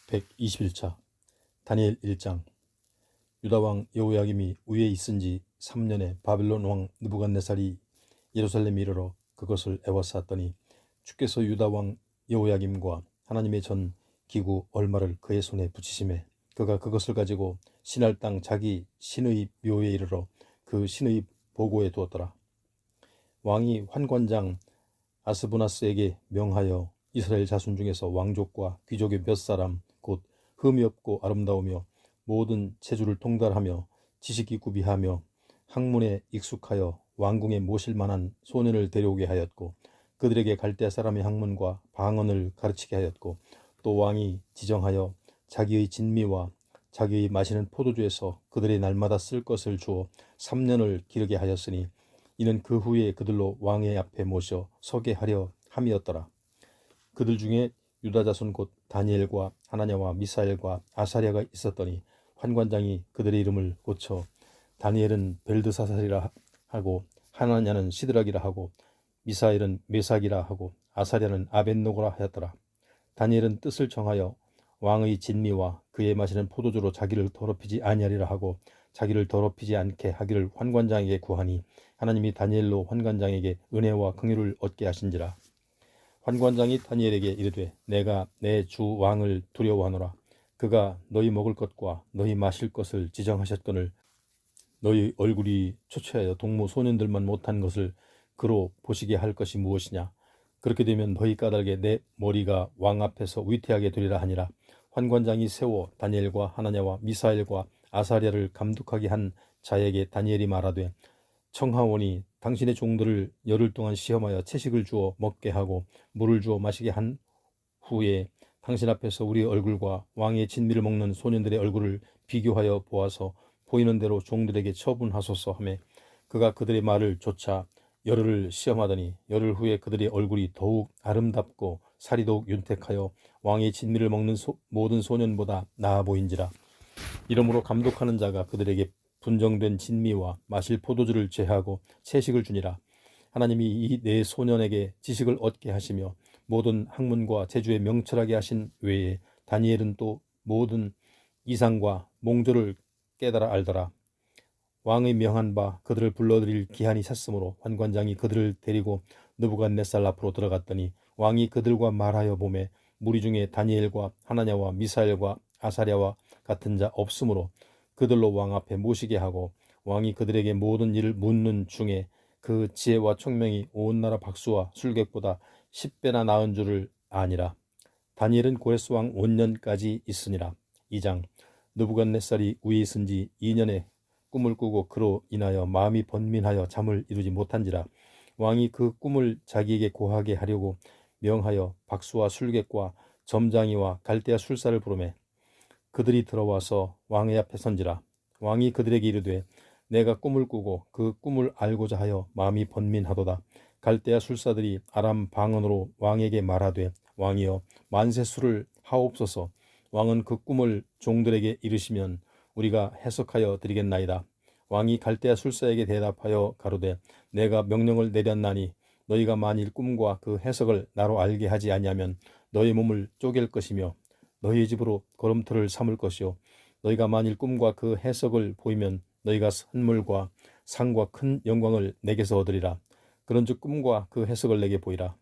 121차 다니엘 1장. 유다왕 여호야김이 위에 있은지 3년에 바벨론 왕 느부갓네살이 예루살렘에 이르러 그것을 에워쌌더니 주께서 유다왕 여호야김과 하나님의 전 기구 얼마를 그의 손에 붙이심에 그가 그것을 가지고 신할 땅 자기 신의 묘에 이르러 그 신의 보고에 두었더라. 왕이 환관장 아스부나스에게 명하여 이스라엘 자손 중에서 왕족과 귀족의 몇 사람 곧 흠이 없고 아름다우며 모든 체주를 통달하며 지식이 구비하며 학문에 익숙하여 왕궁에 모실 만한 소년을 데려오게 하였고 그들에게 갈대아 사람의 학문과 방언을 가르치게 하였고 또 왕이 지정하여 자기의 진미와 자기의 마시는 포도주에서 그들의 날마다 쓸 것을 주어 3년을 기르게 하였으니 이는 그 후에 그들로 왕의 앞에 모셔 서게 하려 함이었더라. 그들 중에 유다 자손 곧 다니엘과 하나냐와 미사엘과 아사랴가 있었더니 환관장이 그들의 이름을 고쳐 다니엘은 벨드사살이라 하고 하나냐는 시드락이라 하고 미사엘은 메삭이라 하고 아사랴는 아벳노고라 하였더라. 다니엘은 뜻을 정하여 왕의 진미와 그의 마시는 포도주로 자기를 더럽히지 아니하리라 하고 자기를 더럽히지 않게 하기를 환관장에게 구하니 하나님이 다니엘로 환관장에게 은혜와 긍휼을 얻게 하신지라. 환관장이 다니엘에게 이르되 내가 내 주 왕을 두려워하노라. 그가 너희 먹을 것과 너희 마실 것을 지정하셨거늘 너희 얼굴이 초췌하여 동무 소년들만 못한 것을 그로 보시게 할 것이 무엇이냐. 그렇게 되면 너희 까닭에 내 머리가 왕 앞에서 위태하게 되리라 하니라. 환관장이 세워 다니엘과 하나냐와 미사엘과 아사랴를 감독하게 한 자에게 다니엘이 말하되 청하오니 당신의 종들을 열흘 동안 시험하여 채식을 주어 먹게 하고 물을 주어 마시게 한 후에 당신 앞에서 우리 얼굴과 왕의 진미를 먹는 소년들의 얼굴을 비교하여 보아서 보이는 대로 종들에게 처분하소서 하매 그가 그들의 말을 조차 열흘을 시험하더니 열흘 후에 그들의 얼굴이 더욱 아름답고 살이 더욱 윤택하여 왕의 진미를 먹는 모든 소년보다 나아 보인지라. 이러므로 감독하는 자가 그들에게 분정된 진미와 마실 포도주를 제하고 채식을 주니라. 하나님이 이 네 소년에게 지식을 얻게 하시며 모든 학문과 재주에 명철하게 하신 외에 다니엘은 또 모든 이상과 몽조를 깨달아 알더라. 왕의 명한 바 그들을 불러들일 기한이 찼으므로 환관장이 그들을 데리고 느부갓네살 앞으로 들어갔더니 왕이 그들과 말하여 보매 무리 중에 다니엘과 하나냐와 미사엘과 아사랴와 같은 자 없으므로 그들로 왕 앞에 모시게 하고 왕이 그들에게 모든 일을 묻는 중에 그 지혜와 총명이 온 나라 박수와 술객보다 10배나 나은 줄을 아니라. 다니엘은 고레스 왕 5년까지 있으니라. 2장. 느부갓네살이 위에 있은 지 2년에 꿈을 꾸고 그로 인하여 마음이 번민하여 잠을 이루지 못한지라. 왕이 그 꿈을 자기에게 고하게 하려고 명하여 박수와 술객과 점장이와 갈대아 술사를 부르매 그들이 들어와서 왕의 앞에 선지라. 왕이 그들에게 이르되 내가 꿈을 꾸고 그 꿈을 알고자 하여 마음이 번민하도다. 갈대아 술사들이 아람 방언으로 왕에게 말하되 왕이여 만세 술을 하옵소서. 왕은 그 꿈을 종들에게 이르시면 우리가 해석하여 드리겠나이다. 왕이 갈대아 술사에게 대답하여 가로되 내가 명령을 내렸나니 너희가 만일 꿈과 그 해석을 나로 알게 하지 아니하면 너희 몸을 쪼갤 것이며 너희 집으로 걸음터를 삼을 것이요 너희가 만일 꿈과 그 해석을 보이면 너희가 선물과 상과 큰 영광을 내게서 얻으리라. 그런즉 꿈과 그 해석을 내게 보이라.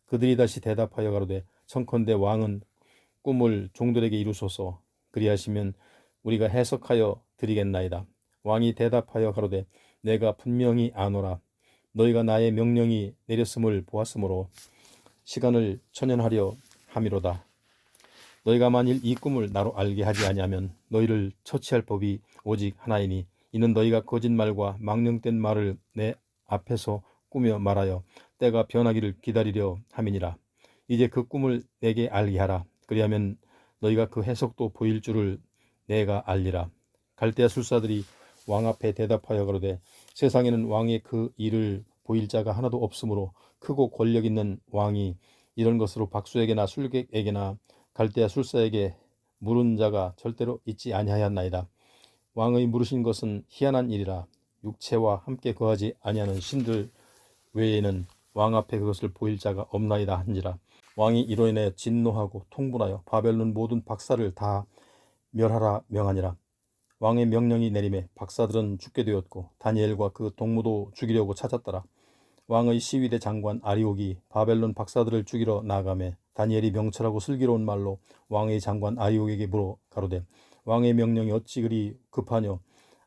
그들이 다시 대답하여 가로되 청컨대 왕은 꿈을 종들에게 이루소서. 그리하시면 우리가 해석하여 드리겠나이다. 왕이 대답하여 가로되 내가 분명히 아노라. 너희가 나의 명령이 내렸음을 보았으므로 시간을 천연하려 함이로다. 너희가 만일 이 꿈을 나로 알게 하지 아니하면 너희를 처치할 법이 오직 하나이니 이는 너희가 거짓말과 망령된 말을 내 앞에서 꾸며 말하여 때가 변하기를 기다리려 함이니라. 이제 그 꿈을 내게 알게 하라. 그리하면 너희가 그 해석도 보일 줄을 내가 알리라. 갈대아 술사들이 왕 앞에 대답하여 가로되 세상에는 왕의 그 일을 보일 자가 하나도 없으므로 크고 권력 있는 왕이 이런 것으로 박수에게나 술객에게나 갈대아 술사에게 물은 자가 절대로 있지 아니하였나이다. 왕의 물으신 것은 희한한 일이라. 육체와 함께 거하지 아니하는 신들 외에는 왕 앞에 그것을 보일 자가 없나이다 한지라. 왕이 이로 인해 진노하고 통분하여 바벨론 모든 박사를 다 멸하라 명하니라. 왕의 명령이 내림에 박사들은 죽게 되었고 다니엘과 그 동무도 죽이려고 찾았더라. 왕의 시위대 장관 아리옥이 바벨론 박사들을 죽이러 나가매 다니엘이 명철하고 슬기로운 말로 왕의 장관 아리옥에게 물어 가로되 왕의 명령이 어찌 그리 급하뇨.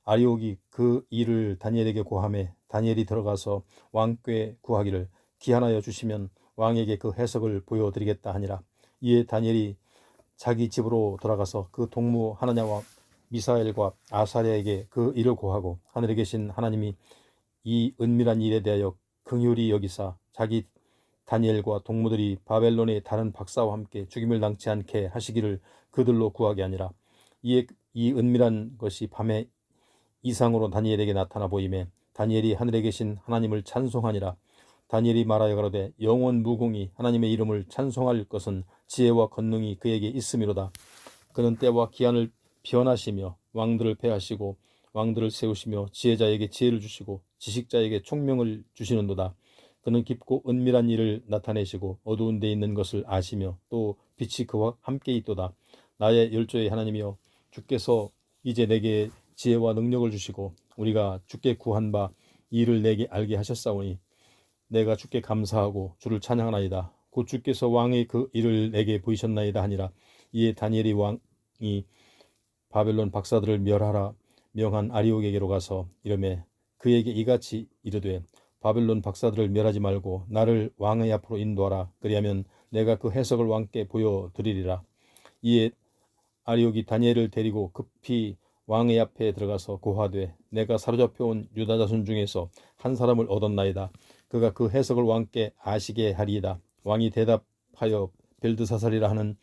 아리옥이 그 일을 다니엘에게 고하매 다니엘이 들어가서 왕께 구하기를 기한하여 주시면 왕에게 그 해석을 보여드리겠다 하니라. 이에 다니엘이 자기 집으로 돌아가서 그 동무 하나냐와 미사엘과 아사랴에게 그 일을 고하고 하늘에 계신 하나님이 이 은밀한 일에 대하여 긍휼히 여기사 자기 다니엘과 동무들이 바벨론의 다른 박사와 함께 죽임을 당치 않게 하시기를 그들로 구하게 하니라. 이에 이 은밀한 것이 밤에 이상으로 다니엘에게 나타나 보임에 다니엘이 하늘에 계신 하나님을 찬송하니라. 다니엘이 말하여 가로되 영원 무궁히 하나님의 이름을 찬송할 것은 지혜와 권능이 그에게 있음이로다. 그는 때와 기한을 변하시며 왕들을 패하시고 왕들을 세우시며 지혜자에게 지혜를 주시고 지식자에게 총명을 주시는도다. 그는 깊고 은밀한 일을 나타내시고 어두운 데 있는 것을 아시며 또 빛이 그와 함께 있도다. 나의 열조의 하나님이여 주께서 이제 내게 지혜와 능력을 주시고 우리가 주께 구한 바 이 일을 내게 알게 하셨사오니 내가 주께 감사하고 주를 찬양하나이다. 곧 주께서 왕의 그 일을 내게 보이셨나이다 하니라. 이에 다니엘이 왕이 바벨론 박사들을 멸하라 명한 아리옥에게로 가서 이르매 그에게 이같이 이르되 바벨론 박사들을 멸하지 말고 나를 왕의 앞으로 인도하라. 그리하면 내가 그 해석을 왕께 보여드리리라. 이에 아리옥이 다니엘을 데리고 급히 왕의 앞에 들어가서 고하되 내가 사로잡혀온 유다 자손 중에서 한 사람을 얻었나이다. 그가 그 해석을 왕께 아시게 하리이다. 왕이 대답하여 벨드사살이라 하는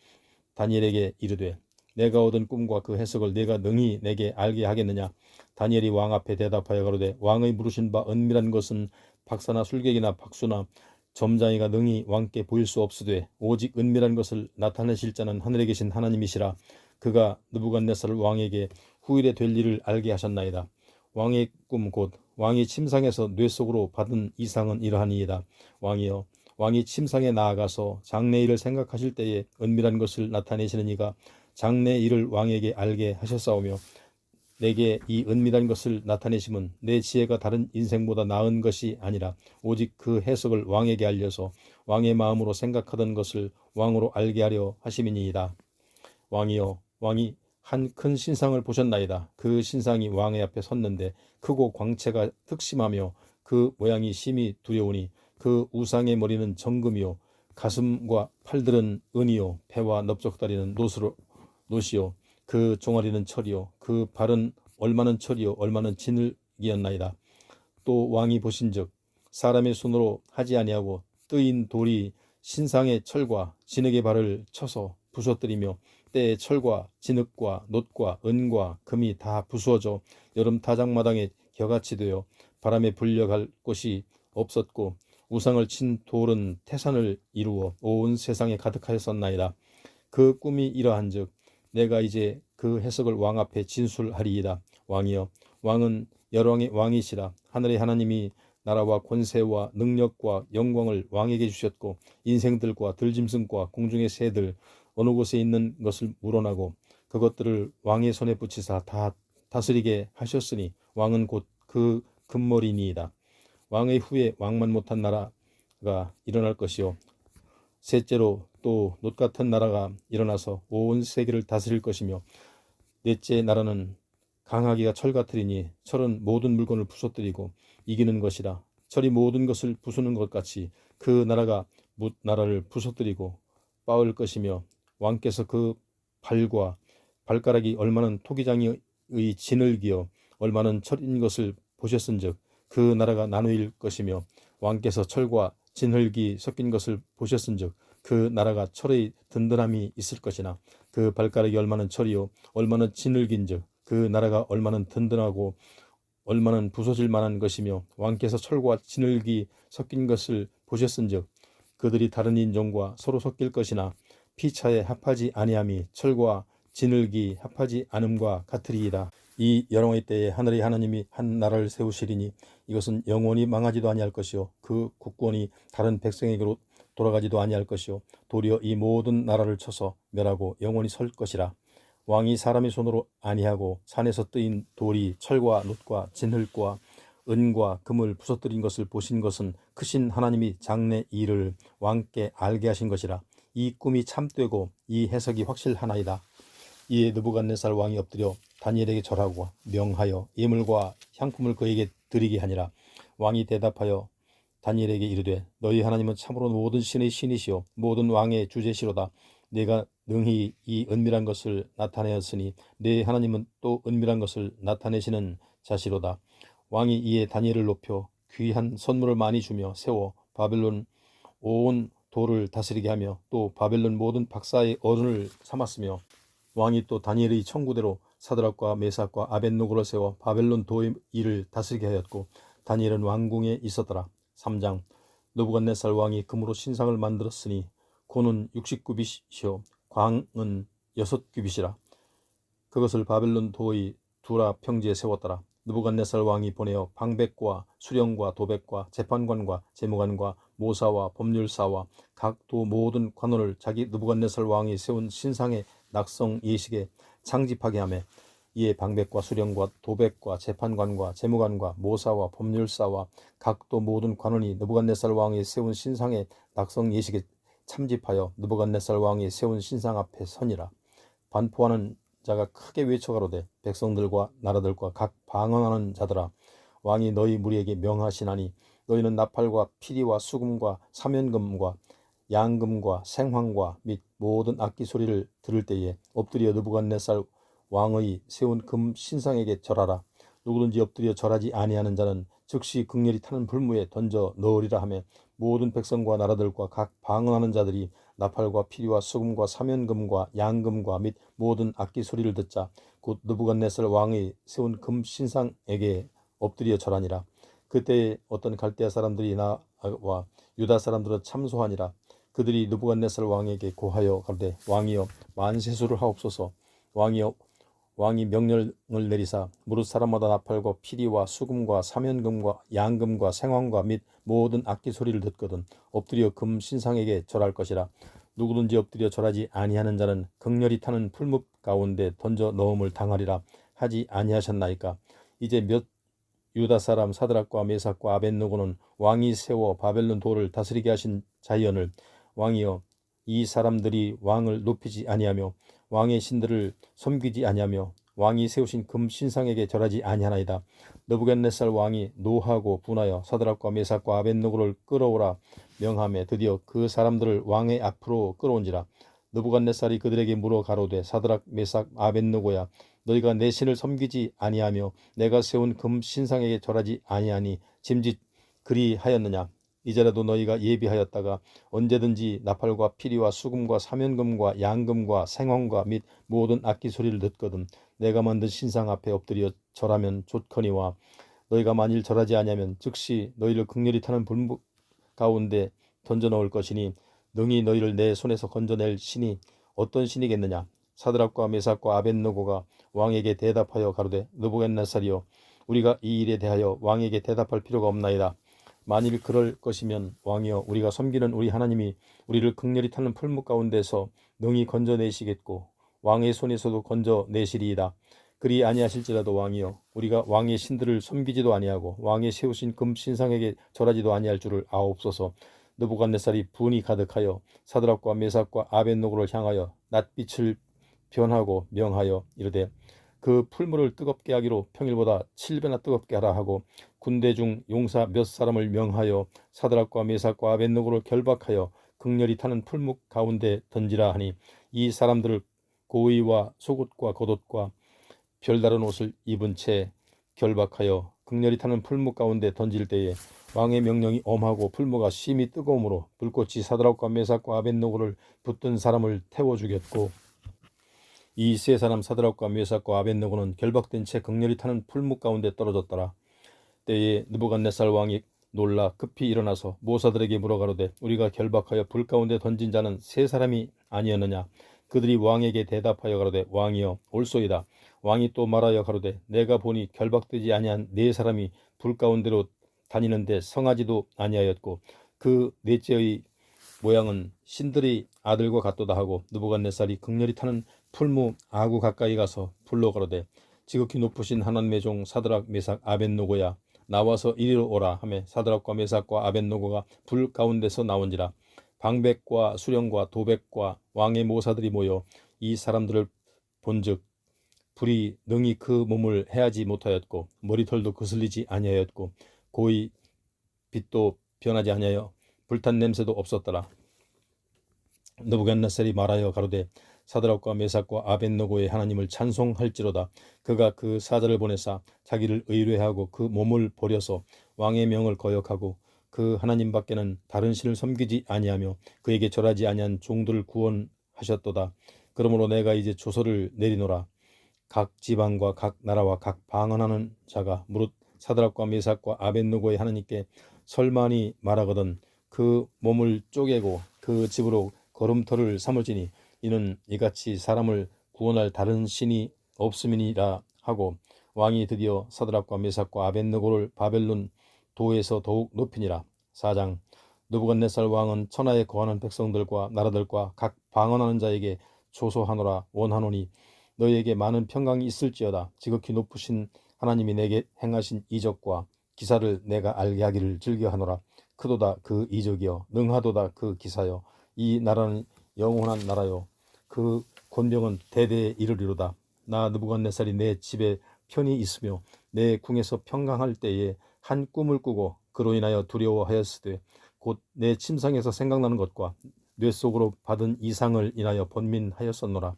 다니엘에게 이르되 내가 얻은 꿈과 그 해석을 내가 능히 내게 알게 하겠느냐. 다니엘이 왕 앞에 대답하여 가로되 왕의 물으신 바 은밀한 것은 박사나 술객이나 박수나 점장이가 능히 왕께 보일 수 없으되 오직 은밀한 것을 나타내실 자는 하늘에 계신 하나님이시라. 그가 느부갓네살 왕에게 후일에 될 일을 알게 하셨나이다. 왕의 꿈 곧 왕이 침상에서 뇌 속으로 받은 이상은 이러하니이다. 왕이여 왕이 침상에 나아가서 장래 일을 생각하실 때에 은밀한 것을 나타내시는 이가 장래 일을 왕에게 알게 하셨사오며 내게 이 은밀한 것을 나타내심은 내 지혜가 다른 인생보다 나은 것이 아니라 오직 그 해석을 왕에게 알려서 왕의 마음으로 생각하던 것을 왕으로 알게 하려 하심이니이다. 왕이여 왕이 한 큰 신상을 보셨나이다. 그 신상이 왕의 앞에 섰는데 크고 광채가 특심하며 그 모양이 심히 두려우니 그 우상의 머리는 정금이요 가슴과 팔들은 은이요 배와 넓적다리는 노시요 그 종아리는 철이요 그 발은 얼마는 철이요 얼마는 진흙이었나이다. 또 왕이 보신즉 사람의 손으로 하지 아니하고 뜨인 돌이 신상의 철과 진흙의 발을 쳐서 부서뜨리며 때의 철과 진흙과 놋과 은과 금이 다 부수어져 여름 타작마당에 겨같이 되어 바람에 불려갈 곳이 없었고 우상을 친 돌은 태산을 이루어 온 세상에 가득하였었나이다. 그 꿈이 이러한즉 내가 이제 그 해석을 왕 앞에 진술하리이다. 왕이여 왕은 열왕의 왕이시라. 하늘의 하나님이 나라와 권세와 능력과 영광을 왕에게 주셨고 인생들과 들짐승과 공중의 새들 어느 곳에 있는 것을 물어나고 그것들을 왕의 손에 붙이사 다 다스리게 하셨으니 왕은 곧 그 금머리니이다. 왕의 후에 왕만 못한 나라가 일어날 것이요 셋째로 또 놋 같은 나라가 일어나서 온 세계를 다스릴 것이며 넷째 나라는 강하기가 철 같으리니 철은 모든 물건을 부서뜨리고 이기는 것이라. 철이 모든 것을 부수는 것 같이 그 나라가 뭇 나라를 부서뜨리고 빻을 것이며 왕께서 그 발과 발가락이 얼마는 토기장의 진흙이요 얼마는 철인 것을 보셨은즉 그 나라가 나누일 것이며 왕께서 철과 진흙이 섞인 것을 보셨은즉 그 나라가 철의 든든함이 있을 것이나 그 발가락이 얼마는 철이요 얼마는 진흙인즉 그 나라가 얼마는 든든하고 얼마는 부서질 만한 것이며 왕께서 철과 진흙이 섞인 것을 보셨은즉 그들이 다른 인종과 서로 섞일 것이나 피차에 합하지 아니함이 철과 진흙이 합하지 않음과 같으리이다. 이 열왕의 때에 하늘의 하나님이 한 나라를 세우시리니 이것은 영원히 망하지도 아니할 것이요 그 국권이 다른 백성에게로 돌아가지도 아니할 것이요 도리어 이 모든 나라를 쳐서 멸하고 영원히 설 것이라. 왕이 사람의 손으로 아니하고 산에서 뜨인 돌이 철과 놋과 진흙과 은과 금을 부서뜨린 것을 보신 것은 크신 하나님이 장래 일을 왕께 알게 하신 것이라. 이 꿈이 참되고 이 해석이 확실하나이다. 이에 느부갓네살 왕이 엎드려 다니엘에게 절하고 명하여 예물과 향품을 그에게 드리게 하니라. 왕이 대답하여 다니엘에게 이르되 너희 하나님은 참으로 모든 신의 신이시요 모든 왕의 주제시로다. 내가 능히 이 은밀한 것을 나타내었으니 내 하나님은 또 은밀한 것을 나타내시는 자시로다. 왕이 이에 다니엘을 높여 귀한 선물을 많이 주며 세워 바벨론 온 도를 다스리게 하며 또 바벨론 모든 박사의 어른을 삼았으며 왕이 또 다니엘의 청구대로 사드락과 메삭과 아벳노고를 세워 바벨론 도의 일을 다스리게 하였고 다니엘은 왕궁에 있었더라. 3장. 느부갓네살 왕이 금으로 신상을 만들었으니 고는 60규빗이요 광은 6규빗이라. 그것을 바벨론 도의 두라 평지에 세웠더라. 느부갓네살 왕이 보내어 방백과 수령과 도백과 재판관과 재무관과 모사와 법률사와 각 도 모든 관원을 자기 느부갓네살 왕이 세운 신상의 낙성 예식에 창집하게 하며 이에 방백과 수령과 도백과 재판관과 재무관과 모사와 법률사와 각 도 모든 관원이 느부갓네살 왕이 세운 신상의 낙성 예식에 참집하여 느부갓네살 왕이 세운 신상 앞에 서니라. 반포하는 자가 크게 외쳐가로되 백성들과 나라들과 각 방언하는 자들아 왕이 너희 무리에게 명하시나니 너희는 나팔과 피리와 수금과 사면금과 양금과 생황과 및 모든 악기 소리를 들을 때에 엎드려 느부갓네살 왕의 세운 금 신상에게 절하라. 누구든지 엎드려 절하지 아니하는 자는 즉시 극렬히 타는 불무에 던져 넣으리라 하며 모든 백성과 나라들과 각 방언하는 자들이 나팔과 피리와 수금과 사면금과 양금과 및 모든 악기 소리를 듣자 곧 느부갓네살 왕의 세운 금 신상에게 엎드려 절하니라. 그때에 어떤 갈대아 사람들이 나와 유다 사람들은 참소하니라. 그들이 느부갓네살 왕에게 고하여 가로되 왕이여 만세수를 하옵소서. 왕이 명령을 내리사 무릇 사람마다 나팔과 피리와 수금과 사면금과 양금과 생황과 및 모든 악기 소리를 듣거든 엎드려 금 신상에게 절할 것이라. 누구든지 엎드려 절하지 아니하는 자는 극렬히 타는 풀무 가운데 던져 넣음을 당하리라 하지 아니하셨나이까. 이제 몇 유다 사람 사드락과 메삭과 아벳노고는 왕이 세워 바벨론 도를 다스리게 하신 자연을 왕이여 이 사람들이 왕을 높이지 아니하며 왕의 신들을 섬기지 아니하며 왕이 세우신 금 신상에게 절하지 아니하나이다. 느부갓네살 왕이 노하고 분하여 사드락과 메삭과 아벳노고를 끌어오라 명하며 드디어 그 사람들을 왕의 앞으로 끌어온지라. 느부갓네살이 그들에게 물어 가로되 사드락 메삭 아벳노고야 너희가 내 신을 섬기지 아니하며 내가 세운 금 신상에게 절하지 아니하니 짐짓 그리하였느냐. 이제라도 너희가 예비하였다가 언제든지 나팔과 피리와 수금과 사면금과 양금과 생황과 및 모든 악기 소리를 듣거든 내가 만든 신상 앞에 엎드려 절하면 좋거니와 너희가 만일 절하지 아니하면 즉시 너희를 극렬히 타는 불 가운데 던져 넣을 것이니 능히 너희를 내 손에서 건져낼 신이 어떤 신이겠느냐. 사드락과 메삭과 아벳노고가 왕에게 대답하여 가로되 느부갓네살이여 우리가 이 일에 대하여 왕에게 대답할 필요가 없나이다. 만일 그럴 것이면 왕이여 우리가 섬기는 우리 하나님이 우리를 극렬히 타는 풀무 가운데서 능히 건져내시겠고 왕의 손에서도 건져내시리이다. 그리 아니하실지라도 왕이여 우리가 왕의 신들을 섬기지도 아니하고 왕의 세우신 금 신상에게 절하지도 아니할 줄을 아옵소서. 느부갓네살이 분이 가득하여 사드락과 메삭과 아벳노고를 향하여 낯빛을 변하고 명하여 이르되 그 풀무를 뜨겁게 하기로 평일보다 7배나 뜨겁게 하라 하고 군대 중 용사 몇 사람을 명하여 사드락과 메삭과 아벳노고를 결박하여 극렬히 타는 풀무 가운데 던지라 하니 이 사람들을 고의와 속옷과 겉옷과 별다른 옷을 입은 채 결박하여 극렬히 타는 풀무 가운데 던질 때에 왕의 명령이 엄하고 풀무가 심히 뜨거움으로 불꽃이 사드락과 메삭과 아벳노고를 붙든 사람을 태워 죽였고 이 세 사람 사드락과 메삭과 아벳노고는 결박된 채 극렬히 타는 풀무 가운데 떨어졌더라. 때에 느부갓네살 왕이 놀라 급히 일어나서 모사들에게 물어가로되 우리가 결박하여 불 가운데 던진 자는 세 사람이 아니었느냐. 그들이 왕에게 대답하여 가로되 왕이여 올소이다. 왕이 또 말하여 가로되 내가 보니 결박되지 아니한 네 사람이 불 가운데로 다니는데 성하지도 아니하였고 그 넷째의 모양은 신들의 아들과 같도다 하고 느부갓네살이 극렬히 타는 풀무 아구 가까이 가서 불러 가로되 지극히 높으신 하나님의 종 사드락 메삭 아벳노고야 나와서 이리로 오라 하매 사드락과 메삭과 아벳노고가 불 가운데서 나온지라. 방백과 수령과 도백과 왕의 모사들이 모여 이 사람들을 본즉 불이 능히 그 몸을 해하지 못하였고 머리털도 거슬리지 아니하였고 고의 빛도 변하지 아니하여 불탄 냄새도 없었더라. 느부갓네살이 말하여 가로되 사드락과 메삭과 아벳노고의 하나님을 찬송할지로다. 그가 그 사자를 보내사 자기를 의뢰하고 그 몸을 버려서 왕의 명을 거역하고 그 하나님 밖에는 다른 신을 섬기지 아니하며 그에게 절하지 아니한 종들을 구원하셨도다. 그러므로 내가 이제 조서를 내리노라. 각 지방과 각 나라와 각 방언하는 자가 무릇 사드락과 메삭과 아벳노고의 하나님께 설만이 말하거든 그 몸을 쪼개고 그 집으로 걸음터를 삼을지니 이는 이같이 사람을 구원할 다른 신이 없음이니라 하고 왕이 드디어 사드락과 메삭과 아벳노고를 바벨론 도에서 더욱 높이니라. 4장. 느부갓네살 왕은 천하에 거하는 백성들과 나라들과 각 방언하는 자에게 조소하노라 원하노니 너희에게 많은 평강이 있을지어다. 지극히 높으신 하나님이 내게 행하신 이적과 기사를 내가 알게 하기를 즐겨하노라. 크도다 그 이적이여 능하도다 그 기사여 이 나라는 영원한 나라요 그 권병은 대대에 이르리로다. 나 느부갓네살이 내 집에 편히 있으며 내 궁에서 평강할 때에 한 꿈을 꾸고 그로 인하여 두려워하였으되 곧 내 침상에서 생각나는 것과 뇌 속으로 받은 이상을 인하여 번민하였었노라.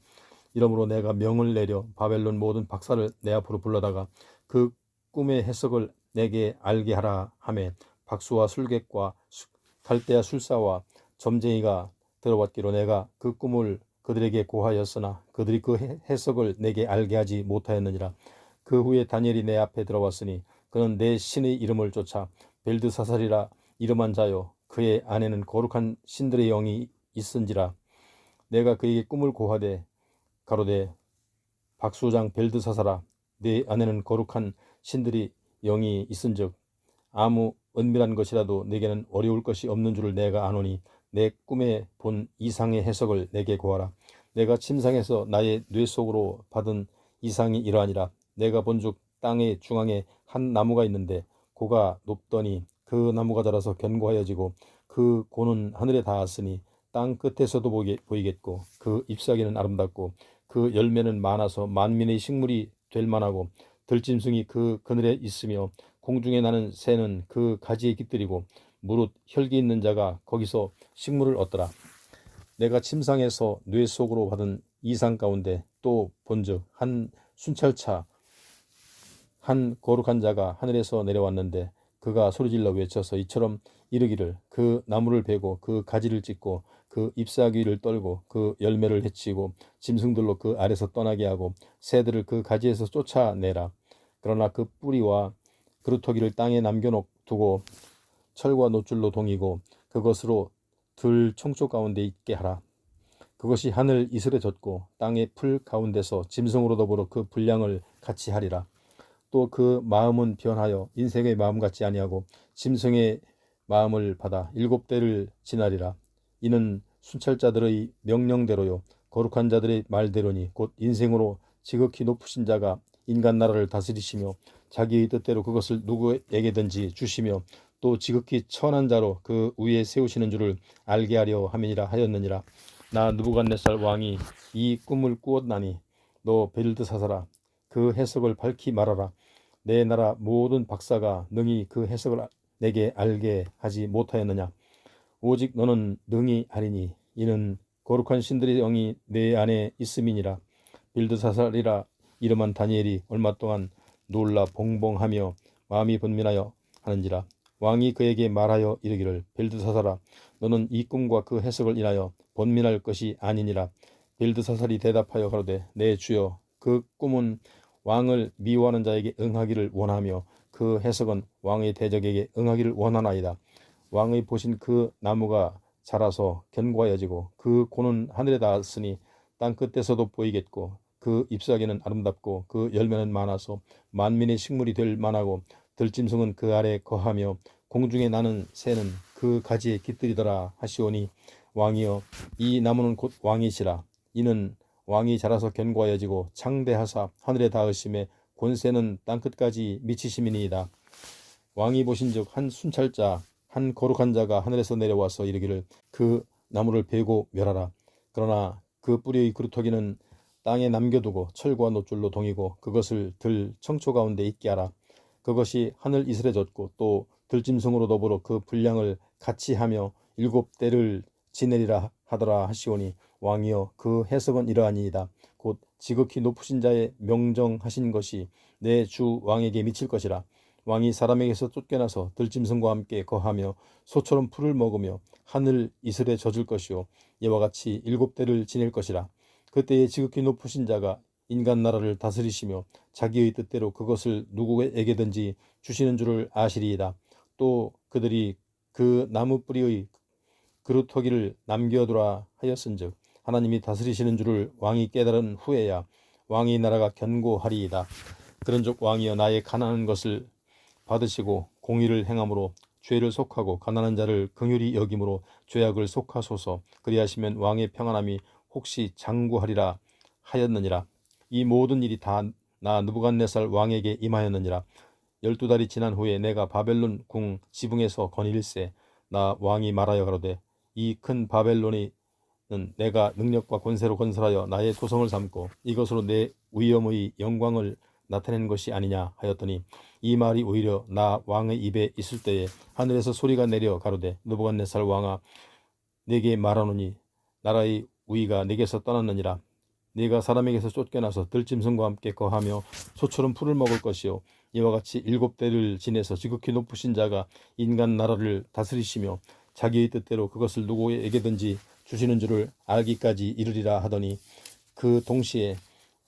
이러므로 내가 명을 내려 바벨론 모든 박사를 내 앞으로 불러다가 그 꿈의 해석을 내게 알게 하라 하매 박수와 술객과 갈대아 술사와 점쟁이가 들어왔기로 내가 그 꿈을 그들에게 고하였으나 그들이 그 해석을 내게 알게 하지 못하였느니라. 그 후에 다니엘이 내 앞에 들어왔으니 그는 내 신의 이름을 쫓아 벨드사살이라 이름한 자요 그의 안에는 거룩한 신들의 영이 있은지라. 내가 그에게 꿈을 고하되 가로되 박수장 벨드사살아 네 안에는 거룩한 신들이 영이 있은즉 아무 은밀한 것이라도 내게는 어려울 것이 없는 줄을 내가 아노니 내 꿈에 본 이상의 해석을 내게 고하라. 내가 침상에서 나의 뇌 속으로 받은 이상이 이러하니라. 내가 본즉 땅의 중앙에 한 나무가 있는데 고가 높더니 그 나무가 자라서 견고하여지고 그 고는 하늘에 닿았으니 땅 끝에서도 보이겠고 그 잎사귀는 아름답고 그 열매는 많아서 만민의 식물이 될 만하고 들짐승이 그 그늘에 있으며 공중에 나는 새는 그 가지에 깃들이고 무릇 혈기 있는 자가 거기서 식물을 얻더라. 내가 침상에서 뇌 속으로 받은 이상 가운데 또 본즉 한 순찰차 한 거룩한 자가 하늘에서 내려왔는데 그가 소리질러 외쳐서 이처럼 이르기를 그 나무를 베고 그 가지를 찢고 그 잎사귀를 떨고 그 열매를 해치고 짐승들로 그 아래서 떠나게 하고 새들을 그 가지에서 쫓아내라. 그러나 그 뿌리와 그루터기를 땅에 남겨두고 철과 노줄로 동이고 그것으로 들 총쪽 가운데 있게 하라. 그것이 하늘 이슬에 젖고 땅의 풀 가운데서 짐승으로 더불어 그 분량을 같이 하리라. 또 그 마음은 변하여 인생의 마음 같지 아니하고 짐승의 마음을 받아 7대를 지나리라. 이는 순찰자들의 명령대로요 거룩한 자들의 말대로니 곧 인생으로 지극히 높으신 자가 인간 나라를 다스리시며 자기의 뜻대로 그것을 누구에게든지 주시며 또 지극히 천한 자로 그 위에 세우시는 줄을 알게 하려 함이니라 하였느니라. 나 느부갓네살 왕이 이 꿈을 꾸었나니 너 벨드사살아 그 해석을 밝히 말하라. 내 나라 모든 박사가 능히 그 해석을 내게 알게 하지 못하였느냐. 오직 너는 능히 하리니 이는 거룩한 신들의 영이 내 안에 있음이니라. 벨드사살이라 이름한 다니엘이 얼마 동안 놀라 봉봉하며 마음이 번민하여 하는지라. 왕이 그에게 말하여 이르기를 벨드사살아 너는 이 꿈과 그 해석을 인하여 번민할 것이 아니니라. 벨드사살이 대답하여 가로되 내 주여 그 꿈은 왕을 미워하는 자에게 응하기를 원하며 그 해석은 왕의 대적에게 응하기를 원하나이다. 왕의 보신 그 나무가 자라서 견고하여지고 그 고는 하늘에 닿았으니 땅 끝에서도 보이겠고 그 잎사귀는 아름답고 그 열매는 많아서 만민의 식물이 될 만하고 들짐승은 그 아래 거하며 공중에 나는 새는 그 가지에 깃들이더라 하시오니 왕이여 이 나무는 곧 왕이시라. 이는 왕이 자라서 견고하여지고 창대하사 하늘에 닿으심에 권세는 땅끝까지 미치심이니이다. 왕이 보신즉 한 순찰자 한 거룩한 자가 하늘에서 내려와서 이르기를 그 나무를 베고 멸하라. 그러나 그 뿌리의 그루터기는 땅에 남겨두고 철과 노줄로 동이고 그것을 들 청초 가운데 있게 하라. 그것이 하늘 이슬에 젖고 또 들짐승으로 더불어 그 분량을 같이 하며 7대를 지내리라 하더라 하시오니 왕이여 그 해석은 이러하니이다. 곧 지극히 높으신 자의 명정하신 것이 내 주 왕에게 미칠 것이라. 왕이 사람에게서 쫓겨나서 들짐승과 함께 거하며 소처럼 풀을 먹으며 하늘 이슬에 젖을 것이요 이와 같이 7대를 지낼 것이라. 그때에 지극히 높으신 자가 인간 나라를 다스리시며 자기의 뜻대로 그것을 누구에게든지 주시는 줄을 아시리이다. 또 그들이 그 나무 뿌리의 그루터기를 남겨두라 하였은즉 하나님이 다스리시는 줄을 왕이 깨달은 후에야 왕의 나라가 견고하리이다. 그런즉 왕이여 나의 가난한 것을 받으시고 공의를 행함으로 죄를 속하고 가난한 자를 긍휼히 여김으로 죄악을 속하소서. 그리하시면 왕의 평안함이 혹시 장구하리라 하였느니라. 이 모든 일이 다 나 느부갓네살 왕에게 임하였느니라. 12달이 지난 후에 내가 바벨론 궁 지붕에서 거닐세 나 왕이 말하여 가로되 이 큰 바벨론이 내가 능력과 권세로 건설하여 나의 도성을 삼고 이것으로 내 위엄의 영광을 나타낸 것이 아니냐 하였더니 이 말이 오히려 나 왕의 입에 있을 때에 하늘에서 소리가 내려 가로되 느부갓네살 왕아 내게 말하노니 나라의 우위가 내게서 떠났느니라. 네가 사람에게서 쫓겨나서 들짐승과 함께 거하며 소처럼 풀을 먹을 것이요 이와 같이 7대를 지내서 지극히 높으신 자가 인간 나라를 다스리시며 자기의 뜻대로 그것을 누구에게든지 주시는 줄을 알기까지 이르리라 하더니 그 동시에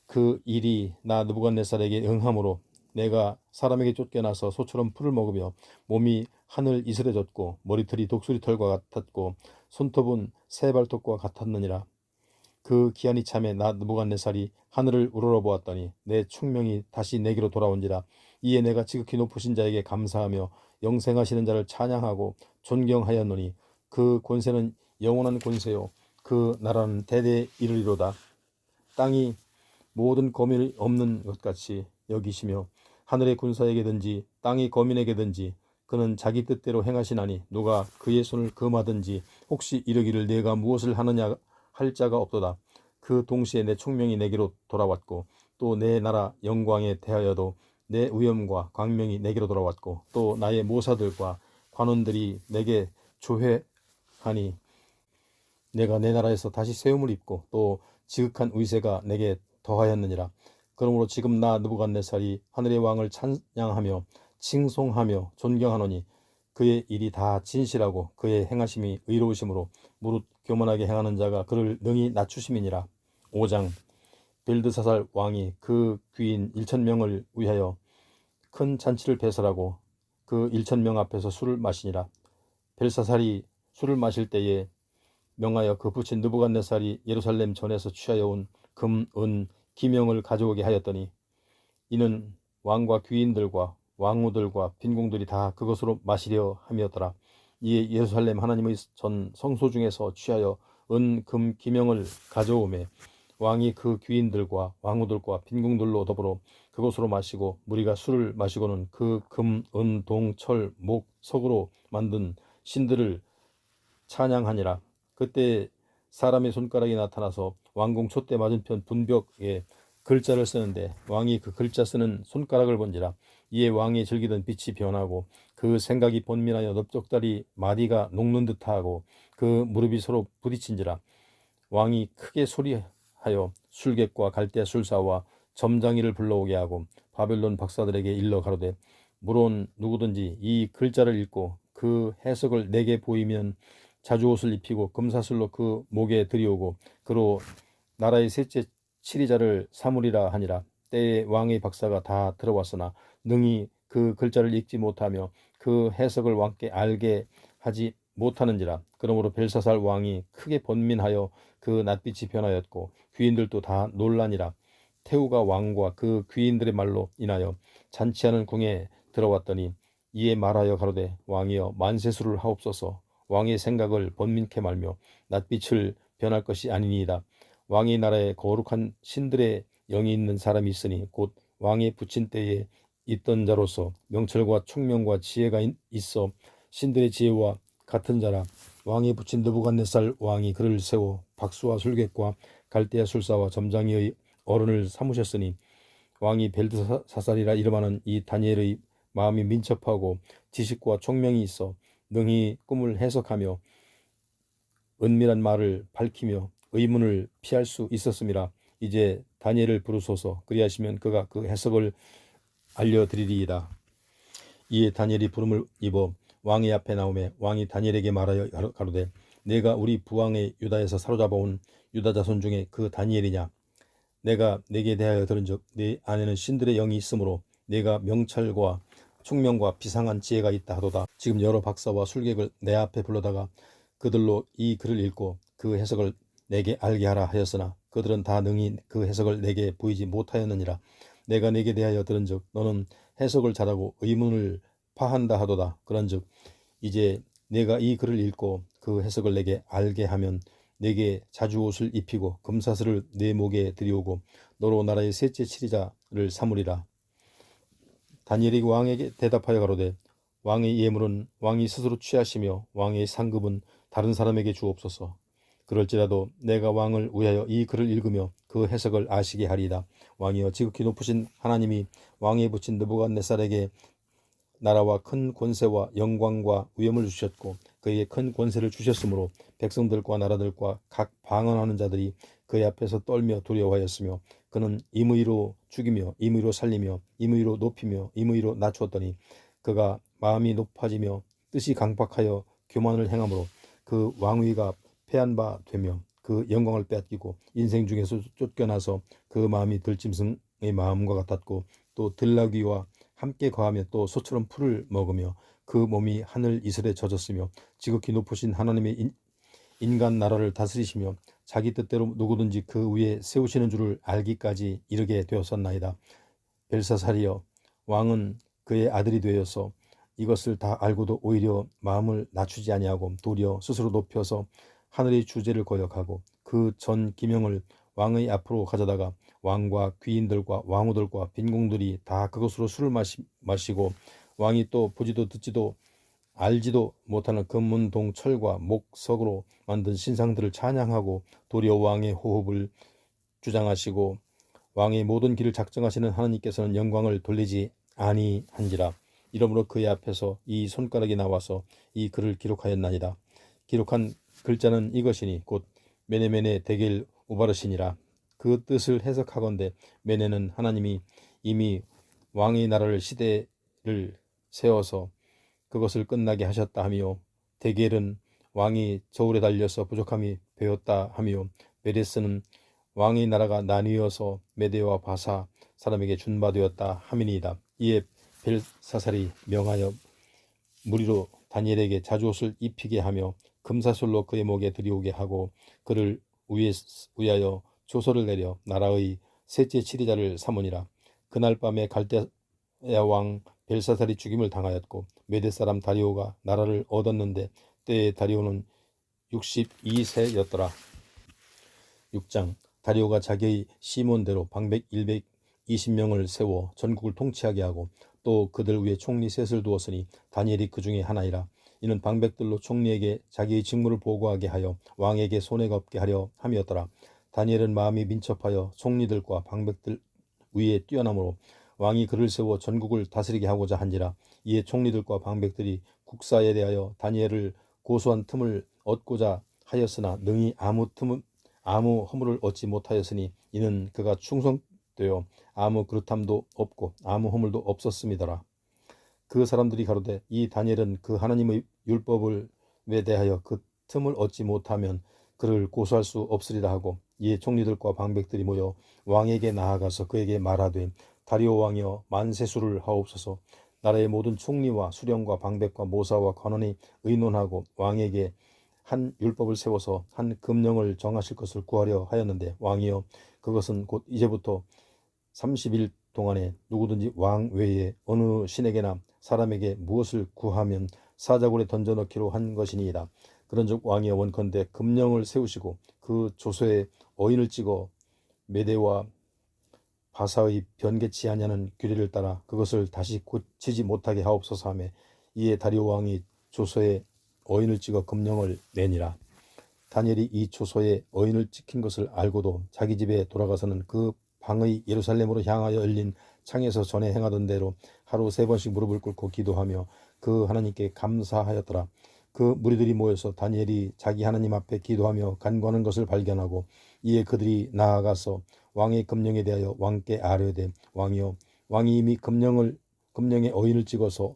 그 일이 나 느부갓네살에게 응함으로 내가 사람에게 쫓겨나서 소처럼 풀을 먹으며 몸이 하늘 이슬에 젖고 머리털이 독수리 털과 같았고 손톱은 새 발톱과 같았느니라. 그 기한이 참에 나 느부갓네살이 하늘을 우러러보았더니 내 충명이 다시 내게로 돌아온지라. 이에 내가 지극히 높으신 자에게 감사하며 영생하시는 자를 찬양하고 존경하였노니 그 권세는 영원한 권세요 그 나라는 대대에 이르리로다. 땅이 모든 거민이 없는 것 같이 여기시며 하늘의 군사에게든지 땅의 거민에게든지 그는 자기 뜻대로 행하시나니 누가 그의 손을 금하든지 혹시 이르기를 내가 무엇을 하느냐 할 자가 없도다. 그 동시에 내 총명이 내게로 돌아왔고 또 내 나라 영광에 대하여도 내 위엄과 광명이 내게로 돌아왔고 또 나의 모사들과 관원들이 내게 조회하니 내가 내 나라에서 다시 세움을 입고 또 지극한 위세가 내게 더하였느니라. 그러므로 지금 나 느부갓네살이 하늘의 왕을 찬양하며 칭송하며 존경하노니 그의 일이 다 진실하고 그의 행하심이 의로우심으로 무릇 교만하게 행하는 자가 그를 능히 낮추심이니라. 5장 벨드사살 왕이 그 귀인 1,000명을 위하여 큰 잔치를 배설하고 그 1,000명 앞에서 술을 마시니라. 벨사살이 술을 마실 때에 명하여 그 부친 느부갓네살이 예루살렘 전에서 취하여 온 금, 은, 기명을 가져오게 하였더니 이는 왕과 귀인들과 왕후들과 빈궁들이 다 그것으로 마시려 함이었더라. 이에 예루살렘 하나님의 전 성소 중에서 취하여 은, 금, 기명을 가져오매 왕이 그 귀인들과 왕후들과 빈궁들로 더불어 그것으로 마시고 무리가 술을 마시고는 그 금, 은, 동, 철, 목, 석으로 만든 신들을 찬양하니라. 그때 사람의 손가락이 나타나서 왕궁 촛대 맞은편 분벽에 글자를 쓰는데 왕이 그 글자 쓰는 손가락을 본지라. 이에 왕이 즐기던 빛이 변하고 그 생각이 번민하여 넓적다리 마디가 녹는 듯하고 그 무릎이 서로 부딪힌지라. 왕이 크게 소리하여 술객과 갈대 술사와 점장이를 불러오게 하고 바벨론 박사들에게 일러 가로되 물론 누구든지 이 글자를 읽고 그 해석을 내게 보이면 자주옷을 입히고 금사슬로 그 목에 들이오고 그로 나라의 셋째 치리자를 삼으리라 하니라. 때에 왕의 박사가 다 들어왔으나 능히 그 글자를 읽지 못하며 그 해석을 왕께 알게 하지 못하는지라. 그러므로 벨사살 왕이 크게 번민하여 그 낯빛이 변하였고 귀인들도 다 놀라니라. 태후가 왕과 그 귀인들의 말로 인하여 잔치하는 궁에 들어왔더니 이에 말하여 가로되 왕이여 만세수를 하옵소서. 왕의 생각을 번민케 말며 낯빛을 변할 것이 아니니이다. 왕의 나라에 거룩한 신들의 영이 있는 사람이 있으니 곧 왕의 부친 때에 있던 자로서 명철과 총명과 지혜가 있어 신들의 지혜와 같은 자라. 왕의 부친 느부갓네살 왕이 그를 세워 박수와 술객과 갈대아 술사와 점장이의 어른을 삼으셨으니 왕이 벨드사살이라 이름하는 이 다니엘의 마음이 민첩하고 지식과 총명이 있어 능히 꿈을 해석하며 은밀한 말을 밝히며 의문을 피할 수 있었음이라. 이제 다니엘을 부르소서. 그리하시면 그가 그 해석을 알려드리리이다. 이에 다니엘이 부름을 입어 왕의 앞에 나오매 왕이 다니엘에게 말하여 가로되 내가 우리 부왕의 유다에서 사로잡아온 유다 자손 중에 그 다니엘이냐? 내가 네게 대하여 들은즉 네 안에는 신들의 영이 있으므로 네가 명찰과 총명과 비상한 지혜가 있다 하도다. 지금 여러 박사와 술객을 내 앞에 불러다가 그들로 이 글을 읽고 그 해석을 내게 알게 하라 하였으나 그들은 다 능히 그 해석을 내게 보이지 못하였느니라. 내가 네게 대하여 들은즉 너는 해석을 잘하고 의문을 파한다 하도다. 그런즉 이제 내가 이 글을 읽고 그 해석을 내게 알게 하면 내게 자주 옷을 입히고 금사슬을 내 목에 들이오고 너로 나라의 셋째 치리자를 삼으리라. 다니엘이 왕에게 대답하여 가로되 왕의 예물은 왕이 스스로 취하시며 왕의 상급은 다른 사람에게 주옵소서. 그럴지라도 내가 왕을 위하여 이 글을 읽으며 그 해석을 아시게 하리이다. 왕이여 지극히 높으신 하나님이 왕에 붙인 느부갓네살에게 나라와 큰 권세와 영광과 위엄을 주셨고 그에게 큰 권세를 주셨으므로 백성들과 나라들과 각 방언하는 자들이 그의 앞에서 떨며 두려워하였으며 그는 임의로 죽이며 임의로 살리며 임의로 높이며 임의로 낮추었더니 그가 마음이 높아지며 뜻이 강박하여 교만을 행함으로 그 왕위가 패한 바 되며 그 영광을 빼앗기고 인생 중에서 쫓겨나서 그 마음이 들짐승의 마음과 같았고 또 들나귀와 함께 거하며 또 소처럼 풀을 먹으며 그 몸이 하늘 이슬에 젖었으며 지극히 높으신 하나님의 인간 나라를 다스리시며 자기 뜻대로 누구든지 그 위에 세우시는 줄을 알기까지 이르게 되었었나이다. 벨사살이여 왕은 그의 아들이 되어서 이것을 다 알고도 오히려 마음을 낮추지 아니하고 도리어 스스로 높여서 하늘의 주제를 거역하고 그 전 기명을 왕의 앞으로 가져다가 왕과 귀인들과 왕후들과 빈궁들이 다 그것으로 술을 마시고 왕이 또 보지도 듣지도 알지도 못하는 금문동 철과 목석으로 만든 신상들을 찬양하고 도리어 왕의 호흡을 주장하시고 왕의 모든 길을 작정하시는 하나님께서는 영광을 돌리지 아니한지라. 이러므로 그의 앞에서 이 손가락이 나와서 이 글을 기록하였나이다. 기록한 글자는 이것이니 곧 메네메네 데겔 우바르시니라. 그 뜻을 해석하건대 메네는 하나님이 이미 왕의 나라를 시대를 세워서 그것을 끝나게 하셨다 하며 데겔은 왕이 저울에 달려서 부족함이 되었다 하며 메레스는 왕의 나라가 나뉘어서 메대와 바사 사람에게 준바되었다 함이니이다. 이에 벨사살이 명하여 무리로 다니엘에게 자주옷을 입히게 하며 금사슬로 그의 목에 들이오게 하고 그를 위하여 조서를 내려 나라의 셋째 치리자를 삼으니라. 그날 밤에 갈대아 왕 벨사살이 죽임을 당하였고 메대 사람 다리오가 나라를 얻었는데 때에 다리오는 62세였더라. 6장 다리오가 자기의 시몬대로 방백 120명을 세워 전국을 통치하게 하고 또 그들 위에 총리 셋을 두었으니 다니엘이 그 중에 하나이라. 이는 방백들로 총리에게 자기의 직무를 보고하게 하여 왕에게 손해가 없게 하려 함이었더라. 다니엘은 마음이 민첩하여 총리들과 방백들 위에 뛰어나므로 왕이 그를 세워 전국을 다스리게 하고자 한지라. 이에 총리들과 방백들이 국사에 대하여 다니엘을 고소한 틈을 얻고자 하였으나 능히 아무 허물을 얻지 못하였으니 이는 그가 충성되어 아무 그릇함도 없고 아무 허물도 없었음이더라. 그 사람들이 가로되 이 다니엘은 그 하나님의 율법에 대하여 그 틈을 얻지 못하면 그를 고소할 수 없으리라 하고 이에 총리들과 방백들이 모여 왕에게 나아가서 그에게 말하되 다리오 왕이여 만세수를 하옵소서. 나라의 모든 총리와 수령과 방백과 모사와 관원이 의논하고 왕에게 한 율법을 세워서 한 금령을 정하실 것을 구하려 하였는데 왕이여 그것은 곧 이제부터 30일 동안에 누구든지 왕 외에 어느 신에게나 사람에게 무엇을 구하면 사자굴에 던져넣기로 한 것이니이다. 그런즉 왕이 원컨대 금령을 세우시고 그 조서에 어인을 찍어 메대와 바사의 변개치 아니하는 규례를 따라 그것을 다시 고치지 못하게 하옵소서 하며 이에 다리오 왕이 조서에 어인을 찍어 금령을 내니라. 다니엘이 이 조서에 어인을 찍힌 것을 알고도 자기 집에 돌아가서는 그 방의 예루살렘으로 향하여 열린 창에서 전에 행하던 대로 하루 3번씩 무릎을 꿇고 기도하며 그 하나님께 감사하였더라. 그 무리들이 모여서 다니엘이 자기 하나님 앞에 기도하며 간구하는 것을 발견하고 이에 그들이 나아가서 왕의 금령에 대하여 왕께 아뢰되 왕이여, 왕이 이미 금령에 어인을 찍어서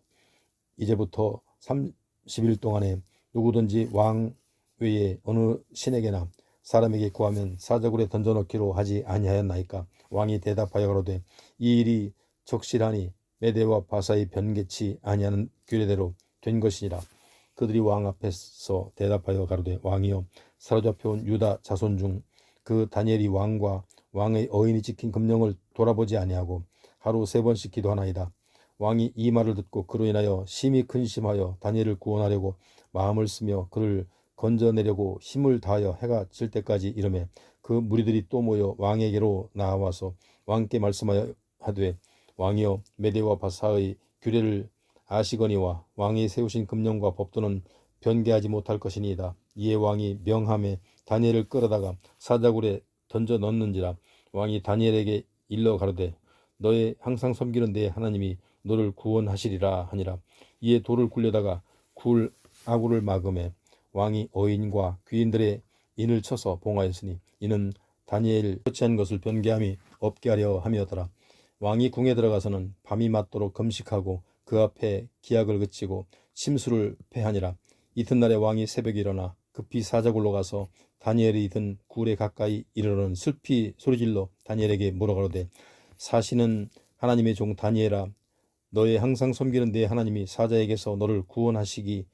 이제부터 30일 동안에 누구든지 왕 외에 어느 신에게나 사람에게 구하면 사자굴에 던져넣기로 하지 아니하였나이까. 왕이 대답하여 가로되 이 일이 적실하니 메대와 바사의 변개치 아니하는 규례대로 된 것이니라. 그들이 왕 앞에서 대답하여 가로되 왕이여, 사로잡혀온 유다 자손 중 그 다니엘이 왕과 왕의 어인이 찍힌 금령을 돌아보지 아니하고 하루 3번씩 기도하나이다. 왕이 이 말을 듣고 그로 인하여 심히 근심하여 다니엘을 구원하려고 마음을 쓰며 그를 건져내려고 힘을 다하여 해가 질 때까지 이르매 그 무리들이 또 모여 왕에게로 나와서 왕께 말씀하여 하되 왕이여, 메대와 바사의 규례를 아시거니와 왕이 세우신 금령과 법도는 변개하지 못할 것이니이다. 이에 왕이 명함에 다니엘을 끌어다가 사자굴에 던져 넣는지라. 왕이 다니엘에게 일러 가로되 너의 항상 섬기는 내 하나님이 너를 구원하시리라 하니라. 이에 돌을 굴려다가 굴 아구를 막음에 왕이 어인과 귀인들의 인을 쳐서 봉하였으니 이는 다니엘 처치한 것을 변개함이 없게 하려 함이었더라. 왕이 궁에 들어가서는 밤이 맞도록 금식하고 그 앞에 기약을 그치고 침수를 패하니라. 이튿날에 왕이 새벽에 일어나 급히 사자굴로 가서 다니엘이 든 굴에 가까이 이르러는 슬피 소리질러 다니엘에게 물어가로되 사시는 하나님의 종 다니엘아, 너의 항상 섬기는 내 하나님이 사자에게서 너를 구원하시기에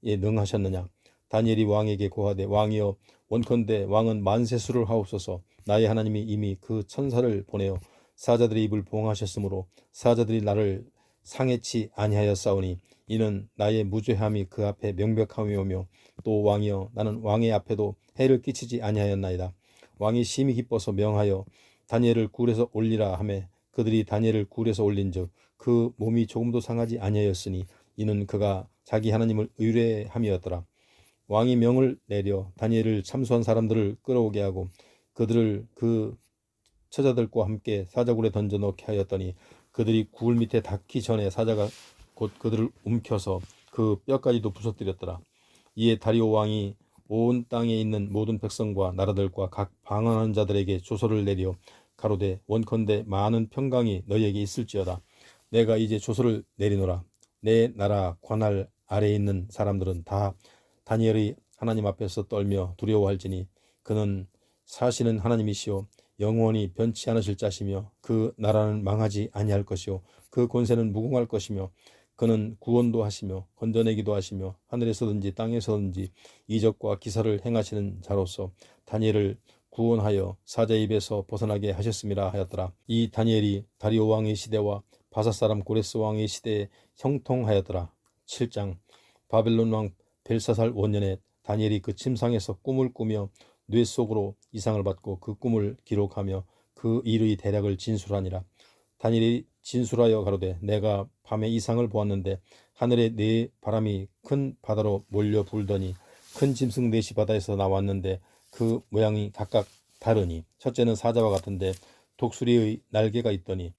능하셨느냐. 다니엘이 왕에게 고하되 왕이여, 원컨대 왕은 만세수를 하옵소서. 나의 하나님이 이미 그 천사를 보내어 사자들의 입을 봉하셨으므로 사자들이 나를 상해치 아니하였사오니 이는 나의 무죄함이 그 앞에 명백함이오며 또 왕이여, 나는 왕의 앞에도 해를 끼치지 아니하였나이다. 왕이 심히 기뻐서 명하여 다니엘을 굴에서 올리라 하매 그들이 다니엘을 굴에서 올린즉 그 몸이 조금도 상하지 아니하였으니 이는 그가 자기 하나님을 의뢰함이었더라. 왕이 명을 내려 다니엘을 참수한 사람들을 끌어오게 하고 그들을 그 처자들과 함께 사자굴에 던져 넣게 하였더니 그들이 굴 밑에 닿기 전에 사자가 곧 그들을 움켜서 그 뼈까지도 부서뜨렸더라. 이에 다리오 왕이 온 땅에 있는 모든 백성과 나라들과 각 방언하는 자들에게 조서를 내려 가로되 원컨대 많은 평강이 너희에게 있을지어다. 내가 이제 조서를 내리노라. 내 나라 관할 아래에 있는 사람들은 다 다니엘의 하나님 앞에서 떨며 두려워할지니 그는 사시는 하나님이시오 영원히 변치 않으실 자시며 그 나라는 망하지 아니할 것이요 그 권세는 무궁할 것이며 그는 구원도 하시며 건져내기도 하시며 하늘에서든지 땅에서든지 이적과 기사를 행하시는 자로서 다니엘을 구원하여 사자의 입에서 벗어나게 하셨음이라 하였더라. 이 다니엘이 다리오 왕의 시대와 바사 사람 고레스 왕의 시대에 형통하였더라. 7장. 바벨론 왕 벨사살 원년에 다니엘이 그 침상에서 꿈을 꾸며 뇌 속으로 이상을 받고 그 꿈을 기록하며 그 일의 대략을 진술하니라. 다니엘이 진술하여 가로되 내가 밤에 이상을 보았는데 하늘에 네 바람이 큰 바다로 몰려 불더니 큰 짐승 넷이 바다에서 나왔는데 그 모양이 각각 다르니 첫째는 사자와 같은데 독수리의 날개가 있더니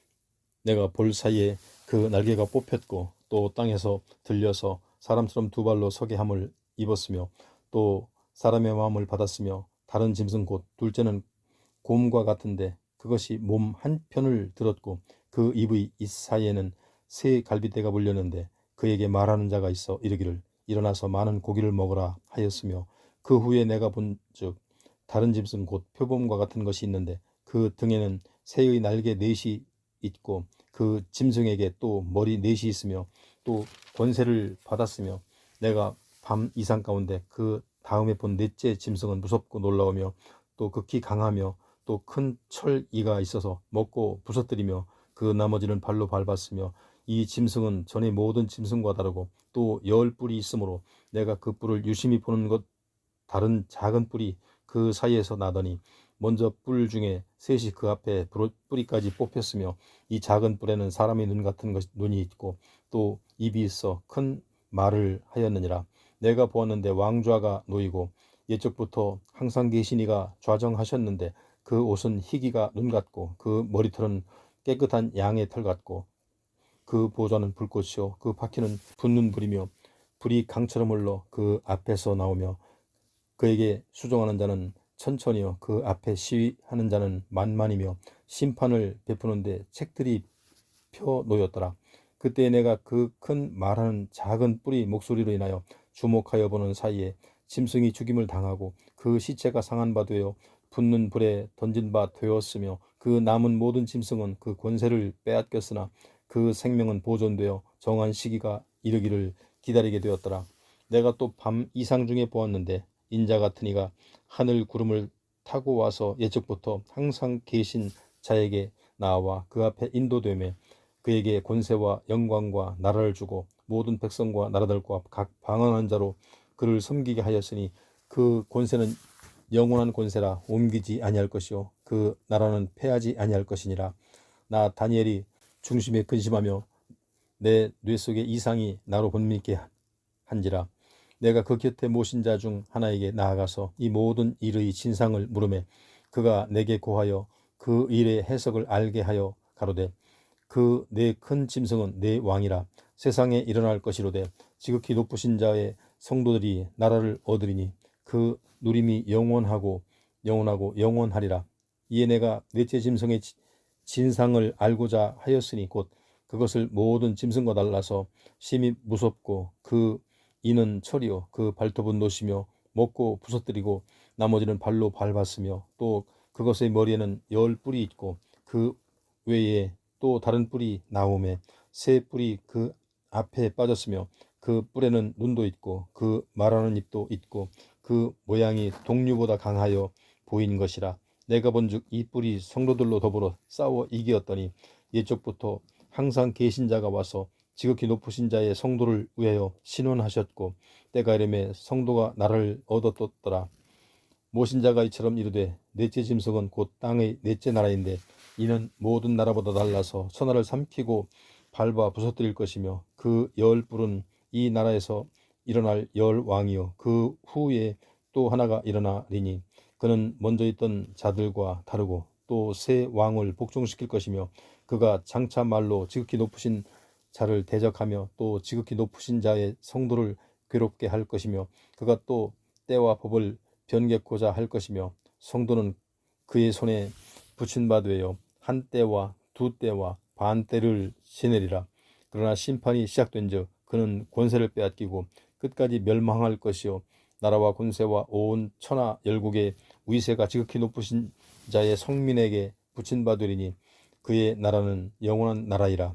내가 볼 사이에 그 날개가 뽑혔고 또 땅에서 들려서 사람처럼 두 발로 서게 함을 입었으며 또 사람의 마음을 받았으며 다른 짐승 곧 둘째는 곰과 같은데 그것이 몸 한편을 들었고 그 입의 이 사이에는 새 갈빗대가 물렸는데 그에게 말하는 자가 있어 이르기를 일어나서 많은 고기를 먹으라 하였으며 그 후에 내가 본즉 다른 짐승 곧 표범과 같은 것이 있는데 그 등에는 새의 날개 넷이 있고 그 짐승에게 또 머리 넷이 있으며 또 권세를 받았으며 내가 밤 이상 가운데 그 다음에 본 넷째 짐승은 무섭고 놀라우며 또 극히 강하며 또 큰 철이가 있어서 먹고 부서뜨리며 그 나머지는 발로 밟았으며 이 짐승은 전에 모든 짐승과 다르고 또 10뿔이 있으므로 내가 그 뿔을 유심히 보는 것 다른 작은 뿔이 그 사이에서 나더니 먼저 뿔 중에 셋이 그 앞에 뿌리까지 뽑혔으며 이 작은 뿔에는 사람의 눈 같은 눈이 있고 또 입이 있어 큰 말을 하였느니라. 내가 보았는데 왕좌가 놓이고 옛적부터 항상 계신 이가 좌정하셨는데 그 옷은 희기가 눈 같고 그 머리털은 깨끗한 양의 털 같고 그 보좌는 불꽃이요 그 바퀴는 붙는 불이며 불이 강처럼 흘러 그 앞에서 나오며 그에게 수종하는 자는 천천히요 그 앞에 시위하는 자는 만만이며 심판을 베푸는데 책들이 펴 놓였더라. 그때 내가 그 큰 말하는 작은 뿔이 목소리로 인하여 주목하여 보는 사이에 짐승이 죽임을 당하고 그 시체가 상한 바 되어 붙는 불에 던진 바 되었으며 그 남은 모든 짐승은 그 권세를 빼앗겼으나 그 생명은 보존되어 정한 시기가 이르기를 기다리게 되었더라. 내가 또 밤 이상 중에 보았는데 인자 같은 이가 하늘 구름을 타고 와서 옛적부터 항상 계신 자에게 나와 그 앞에 인도되며 그에게 권세와 영광과 나라를 주고 모든 백성과 나라들과 각 방언하는 자로 그를 섬기게 하였으니 그 권세는 영원한 권세라 옮기지 아니할 것이요 그 나라는 패하지 아니할 것이니라. 나 다니엘이 중심에 근심하며 내 뇌 속에 이상이 나로 번민케 한지라. 내가 그 곁에 모신 자 중 하나에게 나아가서 이 모든 일의 진상을 물으매 그가 내게 고하여 그 일의 해석을 알게 하여 가로되 그 네 큰 짐승은 네 왕이라 세상에 일어날 것이로되 지극히 높으신 자의 성도들이 나라를 얻으리니 그 누림이 영원하고 영원하리라. 이에 내가 넷째 짐승의 진상을 알고자 하였으니 곧 그것을 모든 짐승과 달라서 심히 무섭고 그 이는 철이요 그 발톱은 노시며 먹고 부서뜨리고 나머지는 발로 밟았으며 또 그것의 머리에는 10뿔이 있고 그 외에 또 다른 뿔이 나오매 새 뿔이 그 앞에 빠졌으며 그 뿔에는 눈도 있고 그 말하는 입도 있고 그 모양이 동류보다 강하여 보인 것이라. 내가 본즉 이 뿔이 성도들로 더불어 싸워 이기었더니 옛적부터 항상 계신 자가 와서 지극히 높으신 자의 성도를 위하여 신원하셨고 때가 이름에 성도가 나라를 얻었더라. 모신 자가 이처럼 이르되 넷째 짐승은 곧 땅의 넷째 나라인데 이는 모든 나라보다 달라서 천하를 삼키고 밟아 부서뜨릴 것이며 그 10뿔은 이 나라에서 일어날 10왕이요 그 후에 또 하나가 일어나리니 그는 먼저 있던 자들과 다르고 또 새 왕을 복종시킬 것이며 그가 장차 말로 지극히 높으신 자를 대적하며 또 지극히 높으신 자의 성도를 괴롭게 할 것이며 그가 또 때와 법을 변개코자 할 것이며 성도는 그의 손에 붙인 바 되어 한 때와 두 때와 반 때를 지내리라. 그러나 심판이 시작된즉 그는 권세를 빼앗기고 끝까지 멸망할 것이요 나라와 권세와 온 천하 열국의 위세가 지극히 높으신 자의 성민에게 붙인 바 되리니 그의 나라는 영원한 나라이라.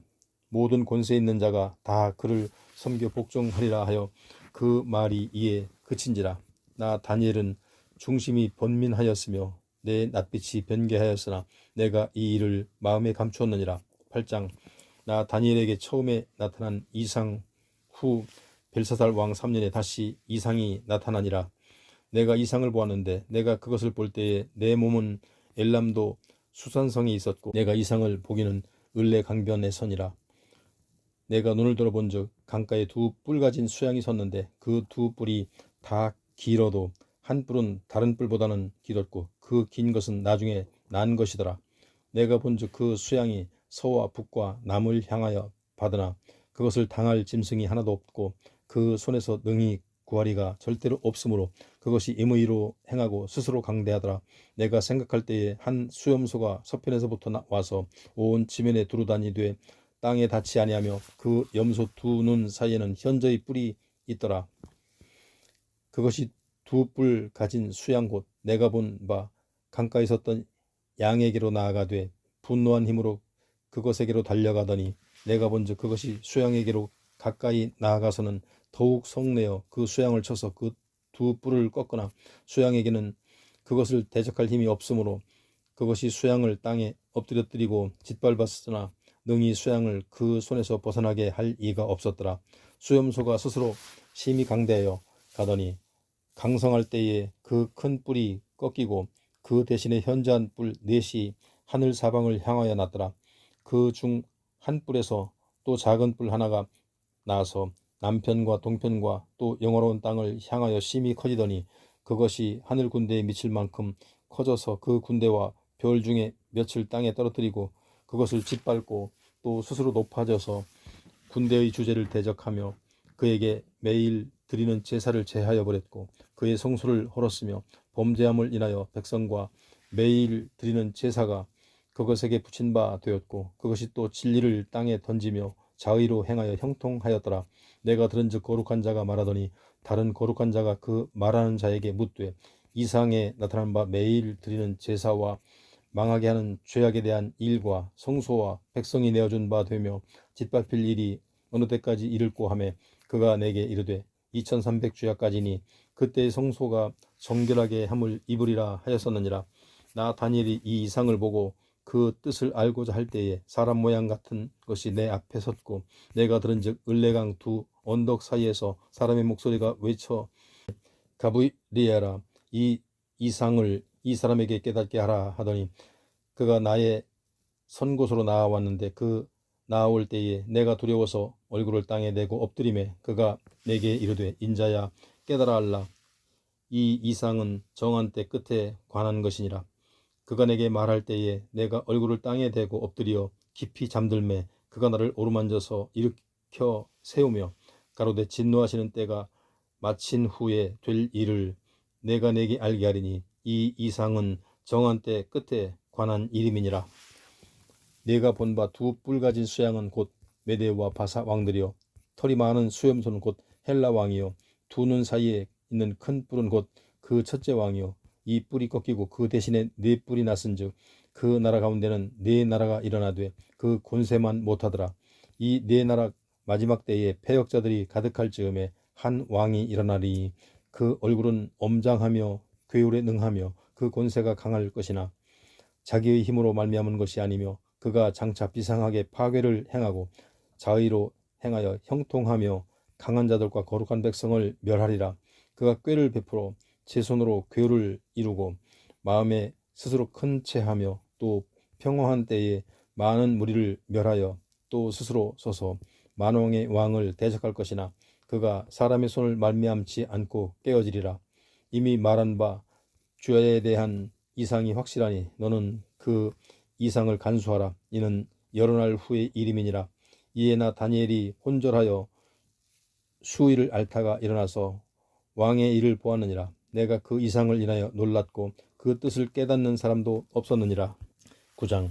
모든 권세 있는 자가 다 그를 섬겨 복종하리라 하여 그 말이 이에 그친지라. 나 다니엘은 중심이 번민하였으며 내 낯빛이 변개하였으나 내가 이 일을 마음에 감추었느니라. 8장. 나 다니엘에게 처음에 나타난 이상 후 벨사살 왕 3년에 다시 이상이 나타나니라. 내가 이상을 보았는데 내가 그것을 볼 때에 내 몸은 엘람도 수산성에 있었고 내가 이상을 보기는 을레 강변에 서니라. 내가 눈을 들어본즉 강가에 두 뿔 가진 수양이 섰는데 그 두 뿔이 다 길어도 한 뿔은 다른 뿔보다는 길었고 그 긴 것은 나중에 난 것이더라. 내가 본즉 그 수양이 서와 북과 남을 향하여 받으나 그것을 당할 짐승이 하나도 없고 그 손에서 능히 구하리가 절대로 없으므로 그것이 임의로 행하고 스스로 강대하더라. 내가 생각할 때에 한 수염소가 서편에서부터 와서 온 지면에 두루다니되 땅에 닿지 아니하며 그 염소 두 눈 사이에는 현저히 뿔이 있더라. 그것이 두 뿔 가진 수양 곧 내가 본 바 강가에 섰던 양에게로 나아가되 분노한 힘으로 그것에게로 달려가더니 내가 본즉 그것이 수양에게로 가까이 나아가서는 더욱 성내어 그 수양을 쳐서 그 두 뿔을 꺾거나 수양에게는 그것을 대적할 힘이 없으므로 그것이 수양을 땅에 엎드려뜨리고 짓밟았으나 능히 수양을 그 손에서 벗어나게 할 이가 없었더라. 수염소가 스스로 심히 강대하여 가더니 강성할 때에 그 큰 뿔이 꺾이고 그 대신에 현저한 뿔 넷이 하늘 사방을 향하여 났더라. 그 중 한 뿔에서 또 작은 뿔 하나가 나서 남편과 동편과 또 영화로운 땅을 향하여 심히 커지더니 그것이 하늘 군대에 미칠 만큼 커져서 그 군대와 별 중에 며칠 땅에 떨어뜨리고 그것을 짓밟고 또 스스로 높아져서 군대의 주제를 대적하며 그에게 매일 드리는 제사를 제하여 버렸고 그의 성소를 헐었으며 범죄함을 인하여 백성과 매일 드리는 제사가 그것에게 붙인 바 되었고 그것이 또 진리를 땅에 던지며 자의로 행하여 형통하였더라. 내가 들은즉 거룩한 자가 말하더니 다른 거룩한 자가 그 말하는 자에게 묻되 이상에 나타난 바 매일 드리는 제사와 망하게 하는 죄악에 대한 일과 성소와 백성이 내어준 바 되며 짓밟힐 일이 어느 때까지 이를꼬 하며 그가 내게 이르되 2300주야까지니 그때의 성소가 정결하게 함을 입으리라 하였었느니라. 나 다니엘이 이 이상을 보고 그 뜻을 알고자 할 때에 사람 모양 같은 것이 내 앞에 섰고 내가 들은즉 을레강 두 언덕 사이에서 사람의 목소리가 외쳐 가브리엘아 이 이상을 이 사람에게 깨닫게 하라 하더니 그가 나의 선 곳으로 나아왔는데 그 나아올 때에 내가 두려워서 얼굴을 땅에 대고 엎드리매 그가 내게 이르되 인자야 깨달아 알라 이 이상은 정한 때 끝에 관한 것이니라. 그가 내게 말할 때에 내가 얼굴을 땅에 대고 엎드려 깊이 잠들매 그가 나를 오르만져서 일으켜 세우며 가로되 진노하시는 때가 마친 후에 될 일을 내가 내게 알게 하리니 이 이상은 정한 때 끝에 관한 이름이니라. 내가 본 바 두 뿔 가진 수양은 곧 메데와 바사 왕들이요 털이 많은 수염소는 곧 헬라 왕이요 두 눈 사이에 있는 큰 뿔은 곧 그 첫째 왕이요 이 뿔이 꺾이고 그 대신에 네 뿔이 났은즉 그 나라 가운데는 네 나라가 일어나되 그 권세만 못하더라. 이 네 나라 마지막 때에 패역자들이 가득할 즈음에 한 왕이 일어나리니 그 얼굴은 엄장하며 괴울에 능하며 그 권세가 강할 것이나 자기의 힘으로 말미암은 것이 아니며 그가 장차 비상하게 파괴를 행하고 자의로 행하여 형통하며 강한 자들과 거룩한 백성을 멸하리라. 그가 꾀를 베풀어 제 손으로 괴를 이루고 마음에 스스로 큰 채하며 또 평화한 때에 많은 무리를 멸하여 또 스스로 서서 만왕의 왕을 대적할 것이나 그가 사람의 손을 말미암지 않고 깨어지리라. 이미 말한 바 주야에 대한 이상이 확실하니 너는 그 이상을 간수하라. 이는 여러 날 후의 일임이니라. 이에 나 다니엘이 혼절하여 수일을 앓다가 일어나서 왕의 일을 보았느니라. 내가 그 이상을 인하여 놀랐고 그 뜻을 깨닫는 사람도 없었느니라. 9장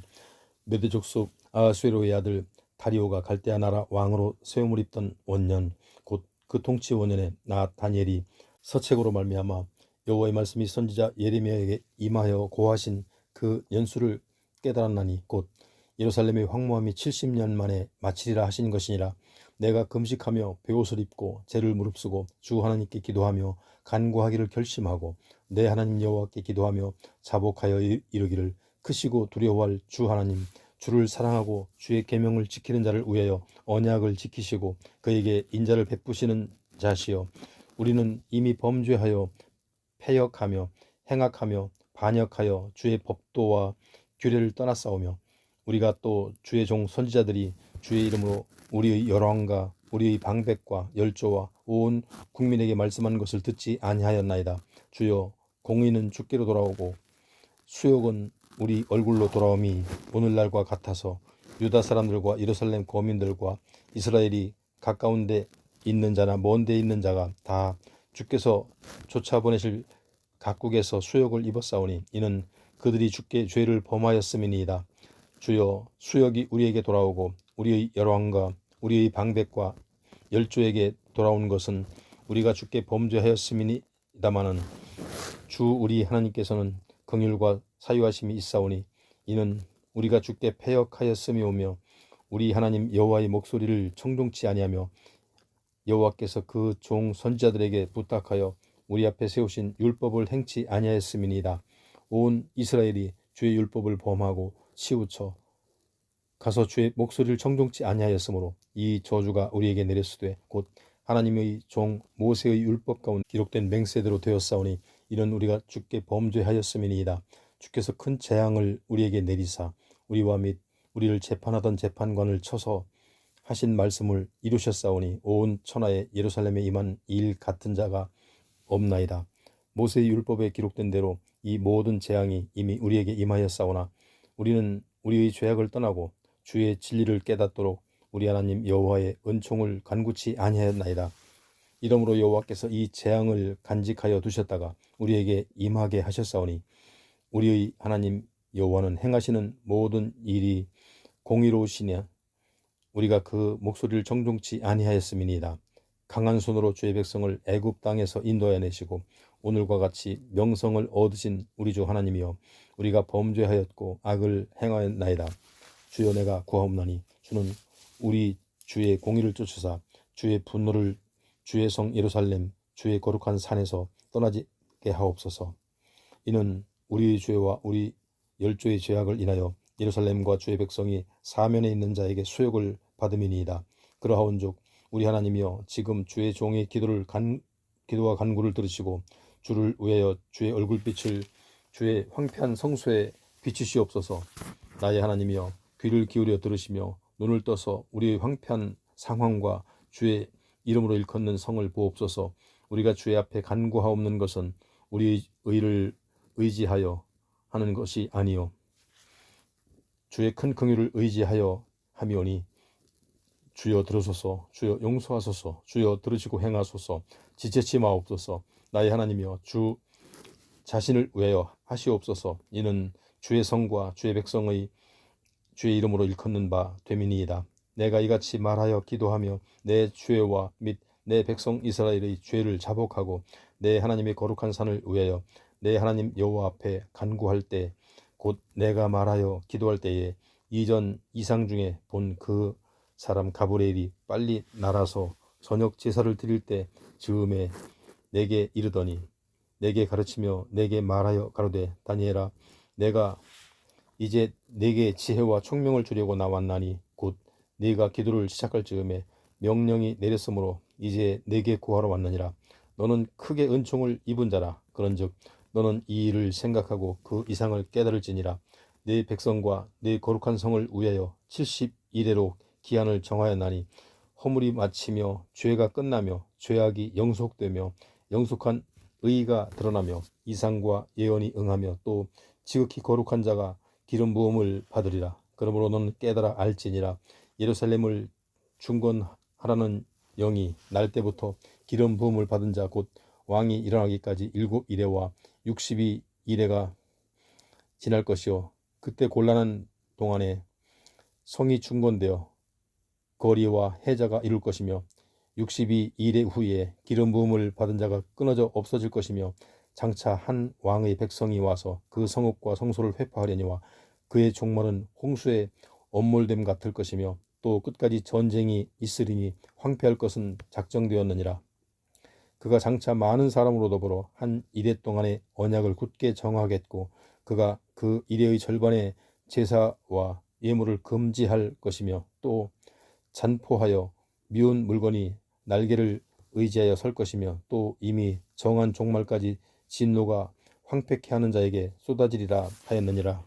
메대 족속 아하수에로의 아들 다리오가 갈대아 나라 왕으로 세움을 입던 원년 곧 그 통치 원년에 나 다니엘이 서책으로 말미암아 여호와의 말씀이 선지자 예레미야에게 임하여 고하신 그 연수를 깨달았나니 곧 예루살렘의 황무함이 70년 만에 마치리라 하신 것이니라. 내가 금식하며 베옷을 입고 제를 무릅쓰고 주 하나님께 기도하며 간구하기를 결심하고 내 하나님 여호와께 기도하며 자복하여 이르기를 크시고 두려워할 주 하나님 주를 사랑하고 주의 계명을 지키는 자를 위하여 언약을 지키시고 그에게 인자를 베푸시는 자시여 우리는 이미 범죄하여 패역하며 행악하며 반역하여 주의 법도와 규례를 떠났사오며 우리가 또 주의 종 선지자들이 주의 이름으로 우리의 열왕과 우리의 방백과 열조와 온 국민에게 말씀한 것을 듣지 아니하였나이다. 주여 공의는 주께로 돌아오고 수욕은 우리 얼굴로 돌아옴이 오늘날과 같아서 유다 사람들과 예루살렘 거민들과 이스라엘이 가까운 데 있는 자나 먼 데 있는 자가 다 주께서 쫓아보내실 각국에서 수욕을 입었사오니 이는 그들이 주께 죄를 범하였음이니이다. 주여 수욕이 우리에게 돌아오고 우리의 열왕과 우리의 방백과 열조에게 돌아온 것은 우리가 주께 범죄하였음이니다마는 주 우리 하나님께서는 긍휼과 사유하심이 있사오니 이는 우리가 주께 패역하였음이오며 우리 하나님 여호와의 목소리를 청종치 아니하며 여호와께서 그 종 선지자들에게 부탁하여 우리 앞에 세우신 율법을 행치 아니하였음이니이다. 온 이스라엘이 주의 율법을 범하고 치우쳐 가서 주의 목소리를 청종치 아니하였으므로 이 저주가 우리에게 내렸으되 곧 하나님의 종 모세의 율법 가운데 기록된 맹세대로 되었사오니 이는 우리가 주께 범죄하였음이니이다. 주께서 큰 재앙을 우리에게 내리사 우리와 및 우리를 재판하던 재판관을 쳐서 하신 말씀을 이루셨사오니 온 천하에 예루살렘에 임한 일 같은 자가 없나이다. 모세의 율법에 기록된 대로 이 모든 재앙이 이미 우리에게 임하였사오나 우리는 우리의 죄악을 떠나고 주의 진리를 깨닫도록 우리 하나님 여호와의 은총을 간구치 아니하였나이다. 이러므로 여호와께서 이 재앙을 간직하여 두셨다가 우리에게 임하게 하셨사오니 우리의 하나님 여호와는 행하시는 모든 일이 공의로우시냐 우리가 그 목소리를 정종치 아니하였음이니이다. 강한 손으로 주의 백성을 애굽 땅에서 인도하여 내시고 오늘과 같이 명성을 얻으신 우리 주 하나님이여 우리가 범죄하였고 악을 행하였나이다. 주여 내가 구하옵나니 주는 우리 주의 공의를 쫓으사 주의 분노를 주의 성 예루살렘 주의 거룩한 산에서 떠나게 하옵소서. 이는 우리의 죄와 우리 열조의 죄악을 인하여 예루살렘과 주의 백성이 사면에 있는 자에게 수욕을 받음이니이다. 그러하온즉 우리 하나님이여 지금 주의 종의 기도와 간구를 들으시고 주를 위하여 주의 얼굴빛을 주의 황폐한 성소에 비추시옵소서. 나의 하나님이여 귀를 기울여 들으시며 눈을 떠서 우리의 황폐한 상황과 주의 이름으로 일컫는 성을 보옵소서. 우리가 주의 앞에 간구하옵는 것은 우리의 의를 의지하여 하는 것이 아니요 주의 큰 긍휼을 의지하여 함이오니 주여 들으소서. 주여 용서하소서. 주여 들으시고 행하소서. 지체치 마옵소서. 나의 하나님이여 주 자신을 위하여 하시옵소서. 이는 주의 성과 주의 백성의 주의 이름으로 일컫는 바 됨이니이다. 내가 이같이 말하여 기도하며 내 죄와 및 내 백성 이스라엘의 죄를 자복하고 내 하나님의 거룩한 산을 위하여 내 하나님 여호와 앞에 간구할 때 곧 내가 말하여 기도할 때에 이전 이상 중에 본 그 사람 가브리엘이 빨리 날아서 저녁 제사를 드릴 때 즈음에 내게 이르더니 내게 가르치며 내게 말하여 가로되 다니엘아 내가 이제 내게 지혜와 총명을 주려고 나왔나니 곧 네가 기도를 시작할 즈음에 명령이 내렸으므로 이제 내게 구하러 왔느니라. 너는 크게 은총을 입은 자라. 그런즉 너는 이 일을 생각하고 그 이상을 깨달을지니라. 네 백성과 네 거룩한 성을 위하여 70일에로 기한을 정하였나니 허물이 마치며 죄가 끝나며 죄악이 영속되며 영속한 의가 드러나며 이상과 예언이 응하며 또 지극히 거룩한 자가 기름 부음을 받으리라. 그러므로 너는 깨달아 알지니라. 예루살렘을 중건하라는 영이 날 때부터 기름 부음을 받은 자 곧 왕이 일어나기까지 7이레와 62이레가 지날 것이요 그때 곤란한 동안에 성이 중건되어 거리와 해자가 이룰 것이며 62일의 후에 기름 부음을 받은 자가 끊어져 없어질 것이며 장차 한 왕의 백성이 와서 그 성읍과 성소를 회파하려니와 그의 종말은 홍수의 엄몰됨 같을 것이며 또 끝까지 전쟁이 있으리니 황폐할 것은 작정되었느니라. 그가 장차 많은 사람으로 더불어 한 이레 동안의 언약을 굳게 정하겠고 그가 그 이레의 절반의 제사와 예물을 금지할 것이며 또 잔포하여 미운 물건이 날개를 의지하여 설 것이며 또 이미 정한 종말까지 진노가 황폐케 하는 자에게 쏟아지리라 하였느니라.